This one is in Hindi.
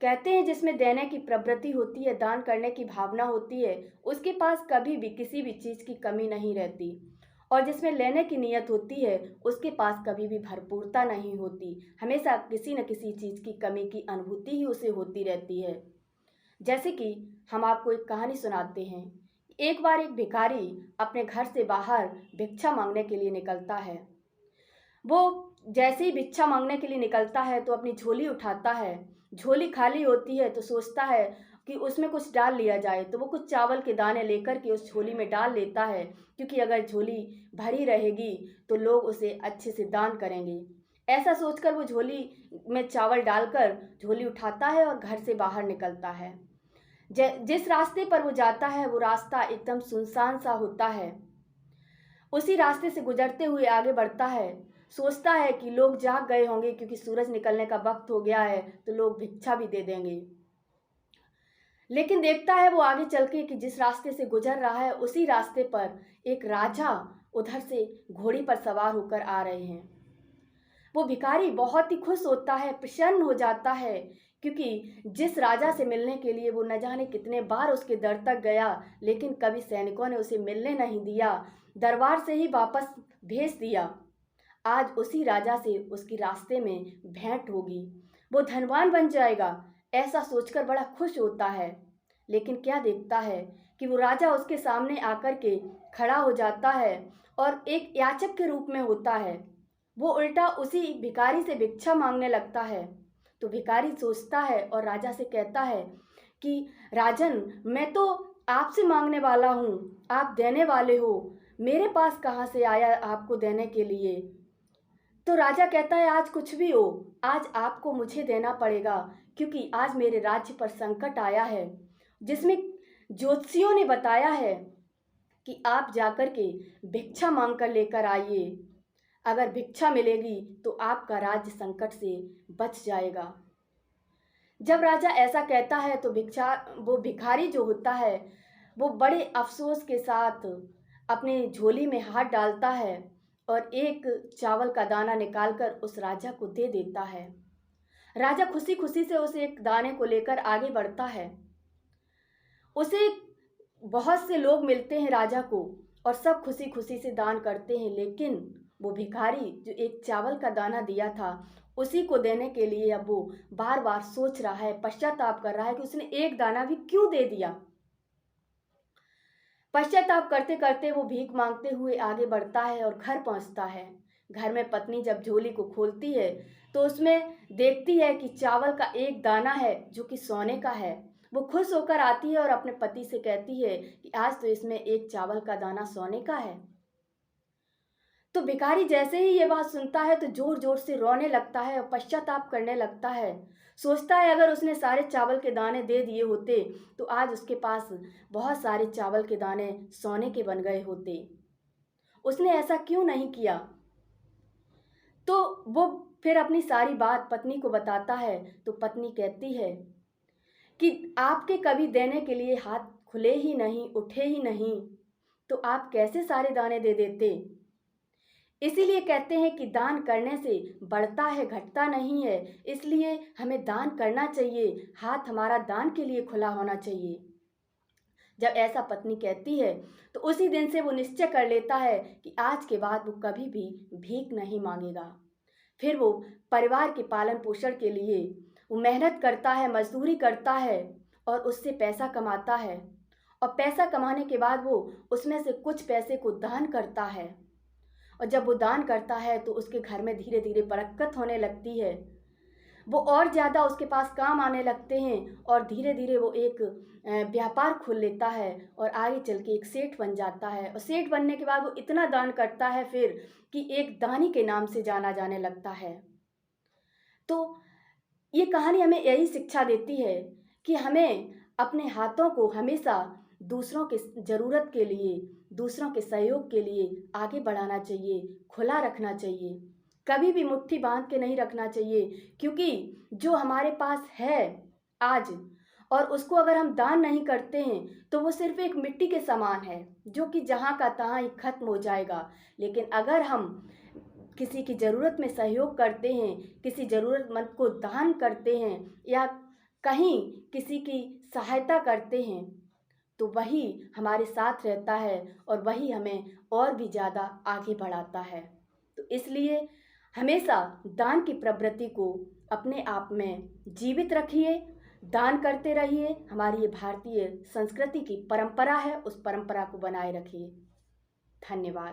कहते हैं जिसमें देने की प्रवृत्ति होती है, दान करने की भावना होती है, उसके पास कभी भी किसी भी चीज़ की कमी नहीं रहती। और जिसमें लेने की नीयत होती है, उसके पास कभी भी भरपूरता नहीं होती। हमेशा किसी न किसी चीज़ की कमी की अनुभूति ही उसे होती रहती है। जैसे कि हम आपको एक कहानी सुनाते हैं। एक बार एक भिखारी अपने घर से बाहर भिक्षा मांगने के लिए निकलता है। वो जैसे ही भिक्षा मांगने के लिए निकलता है तो अपनी झोली उठाता है। झोली खाली होती है तो सोचता है कि उसमें कुछ डाल लिया जाए, तो वो कुछ चावल के दाने लेकर के उस झोली में डाल लेता है, क्योंकि अगर झोली भरी रहेगी तो लोग उसे अच्छे से दान करेंगे। ऐसा सोचकर वो झोली में चावल डालकर झोली उठाता है और घर से बाहर निकलता है। जिस रास्ते पर वो जाता है वो रास्ता एकदम सुनसान सा होता है। उसी रास्ते से गुजरते हुए आगे बढ़ता है। सोचता है कि लोग जाग गए होंगे, क्योंकि सूरज निकलने का वक्त हो गया है, तो लोग भिक्षा भी दे देंगे। लेकिन देखता है वो आगे चल के कि जिस रास्ते से गुजर रहा है उसी रास्ते पर एक राजा उधर से घोड़ी पर सवार होकर आ रहे हैं। वो भिखारी बहुत ही खुश होता है, प्रसन्न हो जाता है, क्योंकि जिस राजा से मिलने के लिए वो न जाने कितने बार उसके दर तक गया, लेकिन कभी सैनिकों ने उसे मिलने नहीं दिया, दरबार से ही वापस भेज दिया। आज उसी राजा से उसकी रास्ते में भेंट होगी, वो धनवान बन जाएगा, ऐसा सोचकर बड़ा खुश होता है। लेकिन क्या देखता है कि वो राजा उसके सामने आकर के खड़ा हो जाता है और एक याचक के रूप में होता है। वो उल्टा उसी भिखारी से भिक्षा मांगने लगता है। तो भिखारी सोचता है और राजा से कहता है कि राजन, मैं तो आपसे मांगने वाला हूँ, आप देने वाले हो, मेरे पास कहाँ से आया आपको देने के लिए। तो राजा कहता है आज कुछ भी हो, आज आपको मुझे देना पड़ेगा, क्योंकि आज मेरे राज्य पर संकट आया है, जिसमें ज्योतिषियों ने बताया है कि आप जाकर के भिक्षा मांग कर लेकर आइए। अगर भिक्षा मिलेगी तो आपका राज्य संकट से बच जाएगा। जब राजा ऐसा कहता है तो वो भिखारी जो होता है वो बड़े अफसोस के साथ अपनी झोली में हाथ डालता है और एक चावल का दाना निकालकर उस राजा को दे देता है। राजा खुशी खुशी से उस एक दाने को लेकर आगे बढ़ता है। उसे बहुत से लोग मिलते हैं राजा को, और सब खुशी खुशी से दान करते हैं, लेकिन वो भिखारी जो एक चावल का दाना दिया था उसी को देने के लिए अब वो बार बार सोच रहा है, पश्चाताप कर रहा है कि उसने एक दाना भी क्यों दे दिया। पश्चाताप करते करते वो भीख मांगते हुए आगे बढ़ता है और घर पहुंचता है। घर में पत्नी जब झोली को खोलती है तो उसमें देखती है कि चावल का एक दाना है जो कि सोने का है। वो खुश होकर आती है और अपने पति से कहती है कि आज तो इसमें एक चावल का दाना सोने का है। तो भिखारी जैसे ही ये बात सुनता है तो जोर जोर से रोने लगता है और पश्चाताप करने लगता है। सोचता है अगर उसने सारे चावल के दाने दे दिए होते तो आज उसके पास बहुत सारे चावल के दाने सोने के बन गए होते। उसने ऐसा क्यों नहीं किया। तो वो फिर अपनी सारी बात पत्नी को बताता है। तो पत्नी कहती है कि आपके कभी देने के लिए हाथ खुले ही नहीं, उठे ही नहीं, तो आप कैसे सारे दाने दे देते। इसीलिए कहते हैं कि दान करने से बढ़ता है, घटता नहीं है। इसलिए हमें दान करना चाहिए, हाथ हमारा दान के लिए खुला होना चाहिए। जब ऐसा पत्नी कहती है तो उसी दिन से वो निश्चय कर लेता है कि आज के बाद वो कभी भी भीख नहीं मांगेगा। फिर वो परिवार के पालन पोषण के लिए वो मेहनत करता है, मजदूरी करता है और उससे पैसा कमाता है। और पैसा कमाने के बाद वो उसमें से कुछ पैसे को दान करता है। और जब वो दान करता है तो उसके घर में धीरे धीरे बरकत होने लगती है। वो और ज़्यादा उसके पास काम आने लगते हैं और धीरे धीरे वो एक व्यापार खोल लेता है और आगे चल के एक सेठ बन जाता है। और सेठ बनने के बाद वो इतना दान करता है फिर कि एक दानी के नाम से जाना जाने लगता है। तो ये कहानी हमें यही शिक्षा देती है कि हमें अपने हाथों को हमेशा दूसरों के ज़रूरत के लिए, दूसरों के सहयोग के लिए आगे बढ़ाना चाहिए, खुला रखना चाहिए। कभी भी मुट्ठी बांध के नहीं रखना चाहिए, क्योंकि जो हमारे पास है आज और उसको अगर हम दान नहीं करते हैं तो वो सिर्फ एक मिट्टी के समान है, जो कि जहाँ का तहाँ ही खत्म हो जाएगा। लेकिन अगर हम किसी की ज़रूरत में सहयोग करते हैं, किसी ज़रूरतमंद को दान करते हैं या कहीं किसी की सहायता करते हैं तो वही हमारे साथ रहता है और वही हमें और भी ज़्यादा आगे बढ़ाता है। तो इसलिए हमेशा दान की प्रवृत्ति को अपने आप में जीवित रखिए, दान करते रहिए। हमारी ये भारतीय संस्कृति की परंपरा है, उस परंपरा को बनाए रखिए। धन्यवाद।